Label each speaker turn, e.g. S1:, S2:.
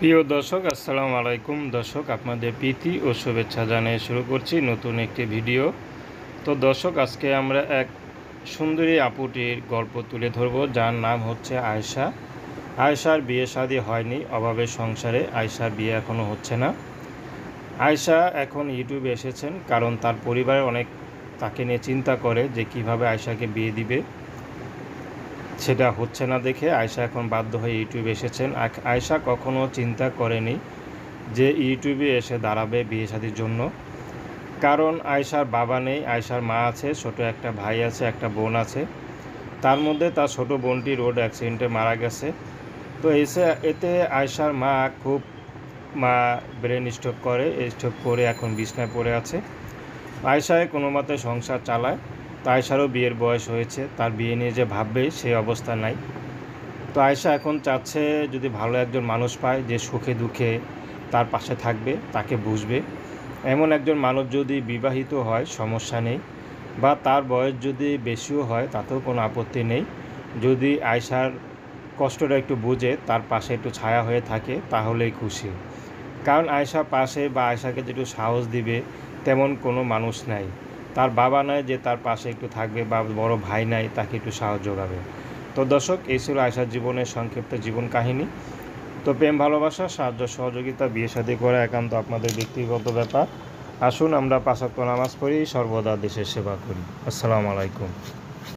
S1: প্রিয় দর্শক, আসসালামু আলাইকুম। দর্শক, আপনাদের প্রীতি ও শুভেচ্ছা জানিয়ে শুরু করছি নতুন একটি ভিডিও। তো দর্শক, আজকে আমরা এক সুন্দরী আপুটির গল্প তুলে ধরব, যার নাম হচ্ছে আয়েশা। আয়েশার বিয়ে শাদী হয়নি, অভাবের সংসারে আয়েশার বিয়ে এখনও হচ্ছে না। আয়েশা এখন ইউটিউবে এসেছেন কারণ তার পরিবার অনেক তাকে নিয়ে চিন্তা করে যে কিভাবে আয়েশাকে বিয়ে দিবে, সেটা হচ্ছে না দেখে আয়েশা এখন বাধ্য হয়ে ইউটিউবে এসেছেন। আয়েশা কখনো চিন্তা করেনি যে ইউটিউবে এসে দাঁড়াবে বিয়ে শাদির জন্য। কারণ আয়েশার বাবা নেই, আয়েশার মা আছে, ছোট একটা ভাই আছে, একটা বোন আছে। তার মধ্যে তার ছোট বোনটি রোড অ্যাক্সিডেন্টে মারা গেছে। তো এতে আয়েশার মা খুব ব্রেন স্ট্রোক করে এখন বিছনায় পড়ে আছে। আয়েশায় কোনো মতে সংসার চালায়। তো আয়েশারও বিয়ের বয়স হয়েছে, তার বিয়ে নিয়ে যে ভাববে সেই অবস্থা নাই। তো আয়েশা এখন চাচ্ছে যদি ভালো একজন মানুষ পায় যে সুখে দুঃখে তার পাশে থাকবে, তাকে বুঝবে, এমন একজন মানুষ যদি বিবাহিত হয় সমস্যা নেই, বা তার বয়স যদি বেশিও হয় তাতেও কোনো আপত্তি নেই। যদি আয়েশার কষ্টটা একটু বুঝে তার পাশে একটু ছায়া হয়ে থাকে তাহলেই খুশি। কারণ আয়েশার পাশে বা আয়েশাকে যেটু সাহস দিবে তেমন কোনো মানুষ নাই। তার বাবা নাই যে তার পাশে একটু থাকবে, বা বড় ভাই নাই তাকে একটু সাহস যোগাবে। তো দর্শক, এই ছিল আয়েশার জীবনের সংক্ষিপ্ত জীবন কাহিনী। তো প্রেম, ভালোবাসা, সাহায্য সহযোগিতা, বিয়ে শাদী করা একান্ত আপনাদের ব্যক্তিগত ব্যাপার। আসুন আমরা ৫ ওয়াক্ত নামাজ পড়ি, সর্বদা দেশের সেবা করি। আসসালামু আলাইকুম।